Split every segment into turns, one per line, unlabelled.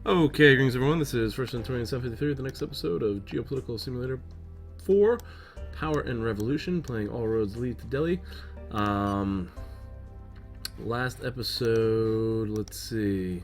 Okay, greetings everyone. This is First Antonio 753, the next episode of Geopolitical Simulator 4, Power and Revolution, playing All Roads Lead to Delhi. Last episode, let's see.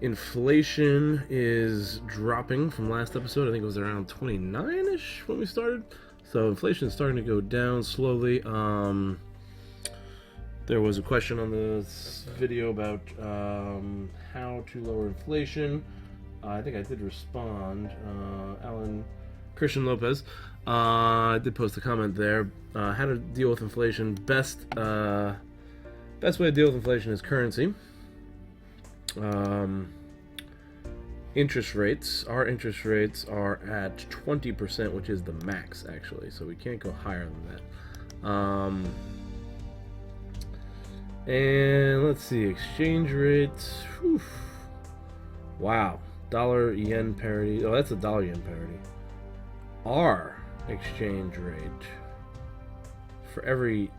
Inflation is dropping from last episode. I think it was around 29-ish when we started. So inflation is starting to go down slowly. There was a question on this video about how to lower inflation. I think I did respond. Alan Christian Lopez did post a comment there. How to deal with inflation. Best way to deal with inflation is currency. Interest rates. Our interest rates are at 20%, which is the max, actually. So we can't go higher than that. And let's see, exchange rates. Whew. Wow, dollar yen parity. Oh, that's a dollar yen parity. Our exchange rate for every.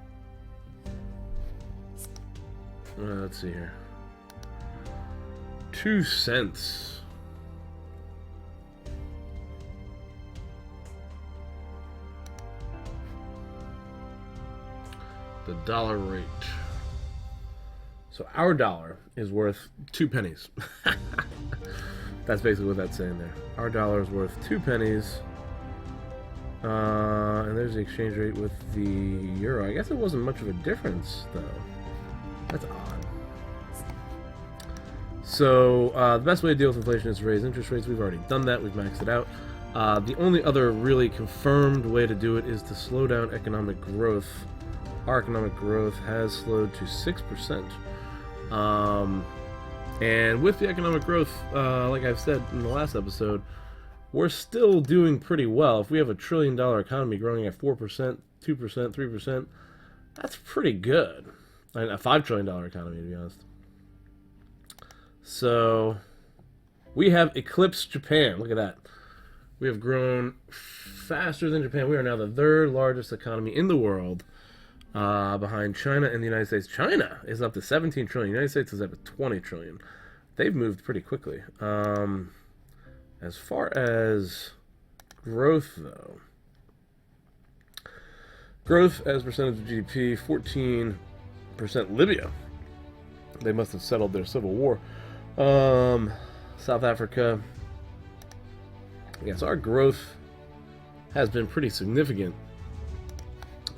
Let's see here. 2 cents. The dollar rate. So our dollar is worth 2 pennies. That's basically what that's saying there. Our dollar is worth 2 pennies. And there's the exchange rate with the euro. I guess it wasn't much of a difference, though. That's odd. So the best way to deal with inflation is to raise interest rates. We've already done that. We've maxed it out. The only other really confirmed way to do it is to slow down economic growth. Our economic growth has slowed to 6%. And with the economic growth, like I've said in the last episode, we're still doing pretty well. If we have a $1 trillion economy growing at 4%, 2%, 3%, that's pretty good. And a $5 trillion economy, to be honest. So we have eclipsed Japan. Look at that. We have grown faster than Japan. We are now the third largest economy in the world. Behind China and the United States. China is up to 17 trillion. The United States is up to 20 trillion. They've moved pretty quickly. As far as growth, though, growth as percentage of GDP, 14%. Libya, they must have settled their civil war. South Africa. Yes, our growth has been pretty significant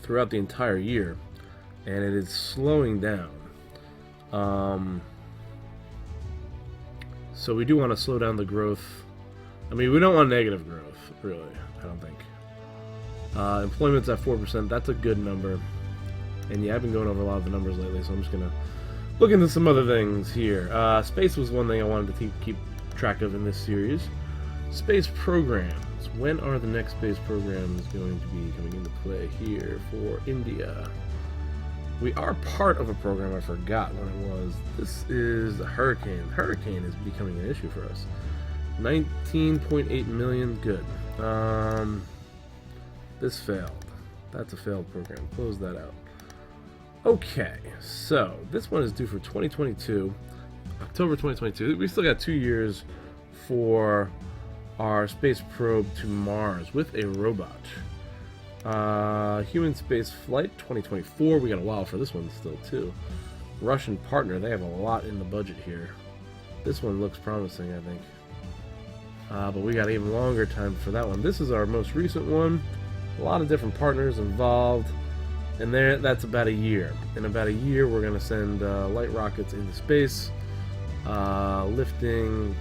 throughout the entire year, and it is slowing down. So we do want to slow down the growth. I mean, we don't want negative growth, really, I don't think. Employment's at 4%. That's a good number. And yeah, I've been going over a lot of the numbers lately, so I'm just going to look into some other things here. Space was one thing I wanted to keep track of in this series. Space programs. When are the next space programs going to be coming into play here for India? We are part of a program. I forgot what it was. This is the Hurricane. Hurricane is becoming an issue for us. 19.8 million. Good. This failed. That's a failed program. Close that out. Okay, so this one is due for 2022. October 2022. We still got 2 years for our space probe to Mars with a robot. Human space flight 2024. We got a while for this one still too. Russian partner. They have a lot in the budget here. This one looks promising, I think. But we got even longer time for that one. This is our most recent one. A lot of different partners involved. And that's about a year. In about a year, we're going to send light rockets into space, lifting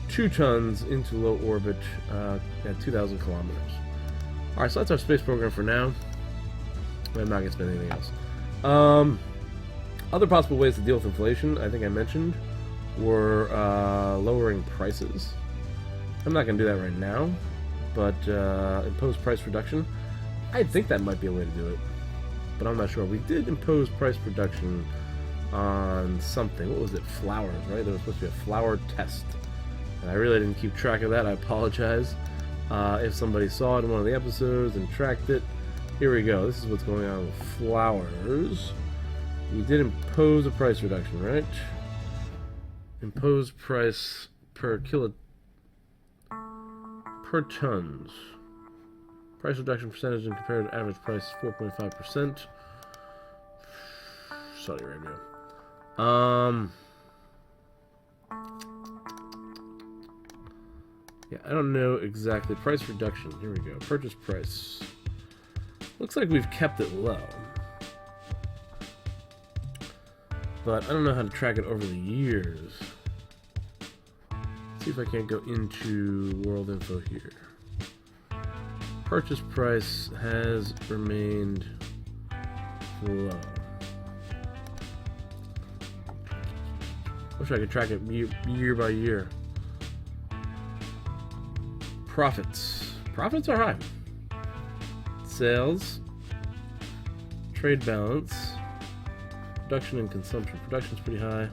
2 tons into low orbit at 2,000 kilometers. Alright, so that's our space program for now. I'm not going to spend anything else. Other possible ways to deal with inflation, I think I mentioned, were lowering prices. I'm not going to do that right now, but impose price reduction. I think that might be a way to do it, but I'm not sure. We did impose price reduction on something. What was it? Flowers, right? There was supposed to be a flower test. I really didn't keep track of that. I apologize. If somebody saw it in one of the episodes and tracked it, here we go. This is what's going on with flowers. We did impose a price reduction, right? Imposed price per kilo per tons. Price reduction percentage in compared to average price is 4.5%. Saudi Arabia. Yeah, I don't know exactly. Price reduction. Here we go. Purchase price. Looks like we've kept it low. But I don't know how to track it over the years. Let's see if I can't go into world info here. Purchase price has remained low. Wish I could track it year by year. Profits. Profits are high. Sales. Trade balance. Production and consumption. Production's pretty high.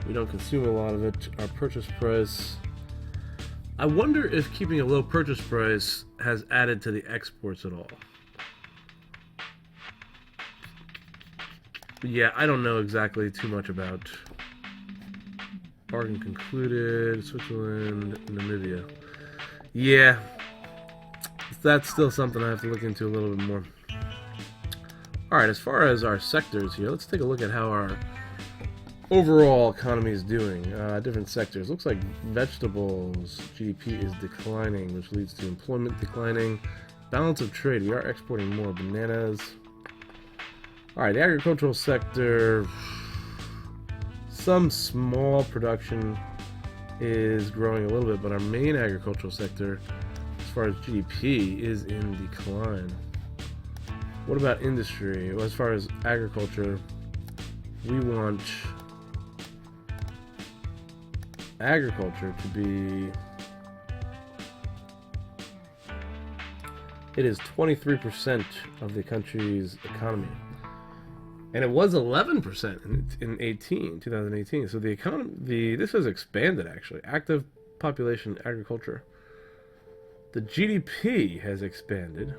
We don't consume a lot of it. Our purchase price. I wonder if keeping a low purchase price has added to the exports at all. But yeah, I don't know exactly too much about. Bargain concluded. Switzerland, Namibia. Yeah, that's still something I have to look into a little bit more. Alright, as far as our sectors here, let's take a look at how our overall economy is doing. Different sectors. Looks like vegetables GDP is declining, which leads to employment declining. Balance of trade. We are exporting more bananas. Alright, the agricultural sector. Some small production is growing a little bit, but our main agricultural sector, as far as GDP, is in decline. What about industry? Well, as far as agriculture, we want agriculture to be. It is 23% of the country's economy. And it was 11% in 2018. So the economy, this has expanded actually. Active population agriculture. The GDP has expanded,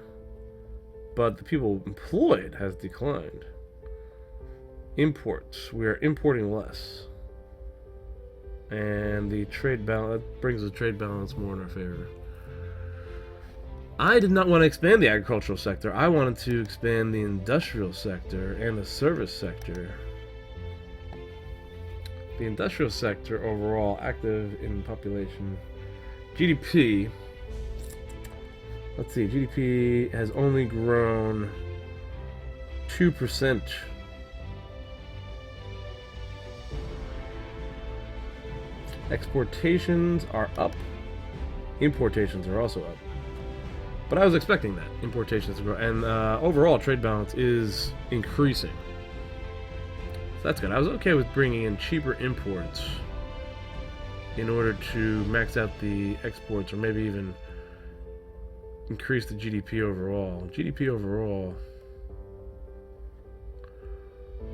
but the people employed has declined. Imports, we are importing less. And the trade balance, that brings the trade balance more in our favor. I did not want to expand the agricultural sector. I wanted to expand the industrial sector and the service sector. The industrial sector overall, active in population. GDP, let's see, GDP has only grown 2%. Exportations are up. Importations are also up. But I was expecting that, importations to grow. And overall, trade balance is increasing. So that's good. I was okay with bringing in cheaper imports in order to max out the exports, or maybe even increase the GDP overall. GDP overall.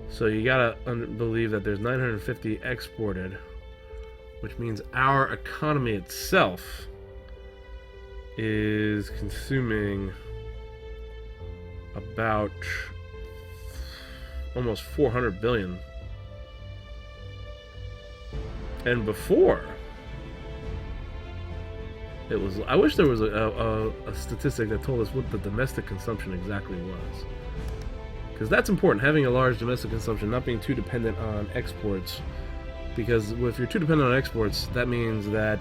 So you gotta believe that there's 950 exported, which means our economy itself is consuming about almost 400 billion. And before, it was, I wish there was a statistic that told us what the domestic consumption exactly was. Because that's important, having a large domestic consumption, not being too dependent on exports. Because if you're too dependent on exports, that means that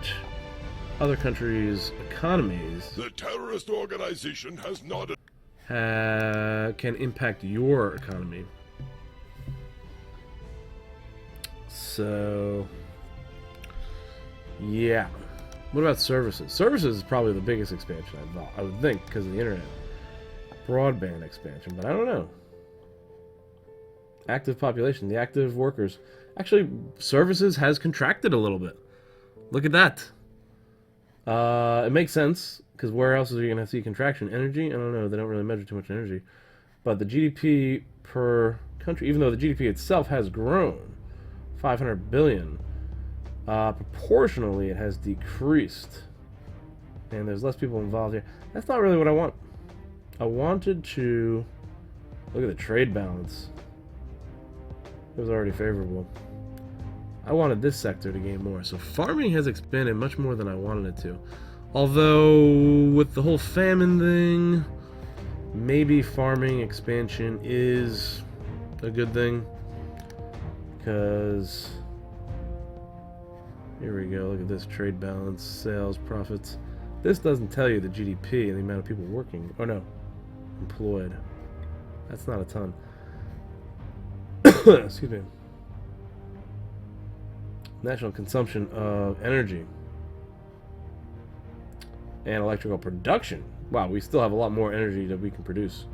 other countries' economies,
the terrorist organization has not
can impact your economy. So, yeah. What about services? Services is probably the biggest expansion, I would think, because of the internet. Broadband expansion, but I don't know. Active population, the active workers. Actually, services has contracted a little bit. Look at that. It makes sense, because where else are you going to see contraction? Energy? I don't know. They don't really measure too much energy. But the GDP per country, even though the GDP itself has grown, 500 billion, proportionally it has decreased. And there's less people involved here. That's not really what I want. I wanted to look at the trade balance. It was already favorable. I wanted this sector to gain more. So farming has expanded much more than I wanted it to. Although, with the whole famine thing, maybe farming expansion is a good thing. Because, here we go, look at this, trade balance, sales, profits. This doesn't tell you the GDP and the amount of people working. Oh no, employed. That's not a ton. Excuse me. National consumption of energy and electrical production. Wow, we still have a lot more energy that we can produce.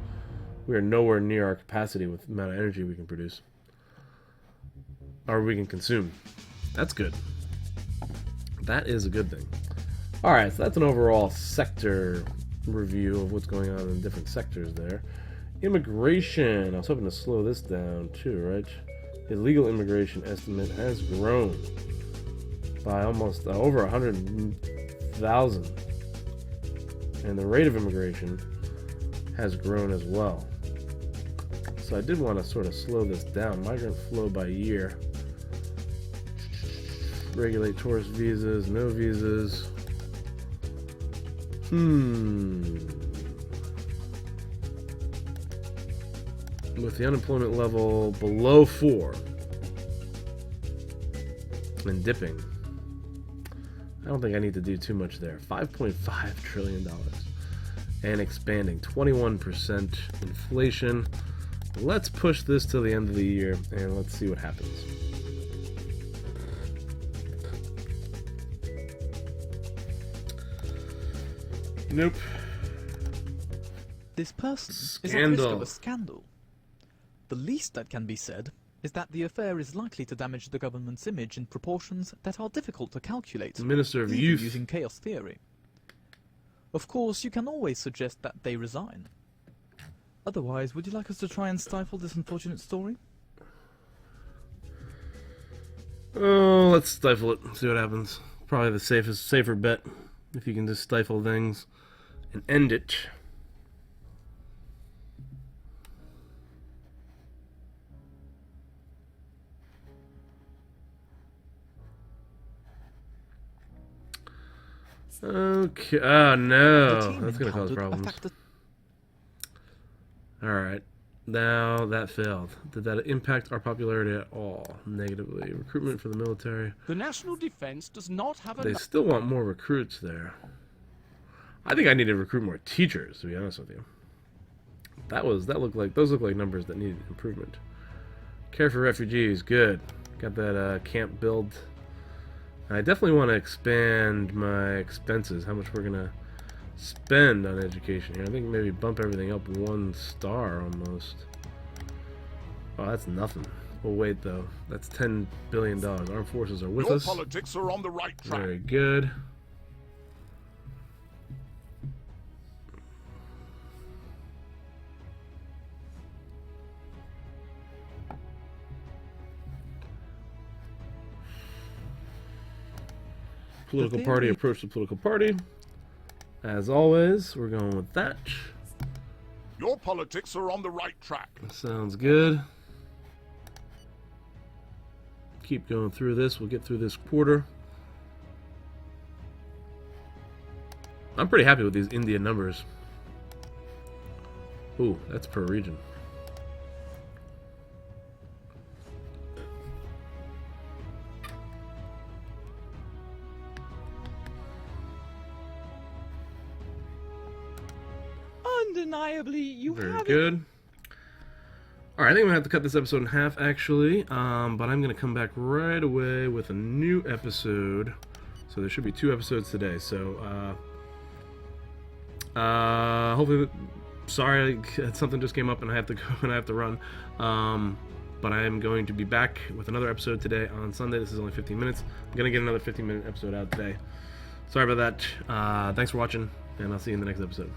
We are nowhere near our capacity with the amount of energy we can produce. Or we can consume. That's good. That is a good thing. Alright, so that's an overall sector review of what's going on in different sectors there. Immigration. I was hoping to slow this down too, right? Illegal immigration estimate has grown by almost over 100,000. And the rate of immigration has grown as well. So I did want to sort of slow this down. Migrant flow by year. Regulate tourist visas, no visas. With the unemployment level below 4 and dipping, I don't think I need to do too much there. $5.5 trillion and expanding, 21% inflation. Let's push this till the end of the year and let's see what happens. Nope.
This person is at risk of a scandal. The least that can be said is that the affair is likely to damage the government's image in proportions that are difficult to calculate,
Minister of
even
Youth.
using chaos theory. Of course, you can always suggest that they resign. Otherwise, would you like us to try and stifle this unfortunate story?
Oh, let's stifle it. See what happens. Probably the safer bet. If you can just stifle things and end it. Okay. Oh no, that's gonna cause problems. Alright. Now that failed. Did that impact our popularity at all? Negatively. Recruitment for the military.
The national defense does not have
They still want more recruits there. I think I need to recruit more teachers, to be honest with you. Those look like numbers that need improvement. Care for refugees, good. Got that camp build. I definitely want to expand my expenses, how much we're gonna spend on education here. I think maybe bump everything up 1 star almost. Oh, that's nothing. Oh wait though, that's $10 billion. Armed forces are with us.
Your politics are on the right track.
Very good. Political party, approach the political party. As always, we're going with that.
Your politics are on the right track.
Sounds good. Keep going through this. We'll get through this quarter. I'm pretty happy with these India numbers. Ooh, that's per region.
Undeniably, you
Very
have
good. Alright, I think I'm going to have to cut this episode in half, actually. But I'm going to come back right away with a new episode. So there should be 2 episodes today. So, hopefully, sorry, something just came up and I have to go and I have to run. But I am going to be back with another episode today on Sunday. This is only 15 minutes. I'm going to get another 15-minute episode out today. Sorry about that. Thanks for watching, and I'll see you in the next episode.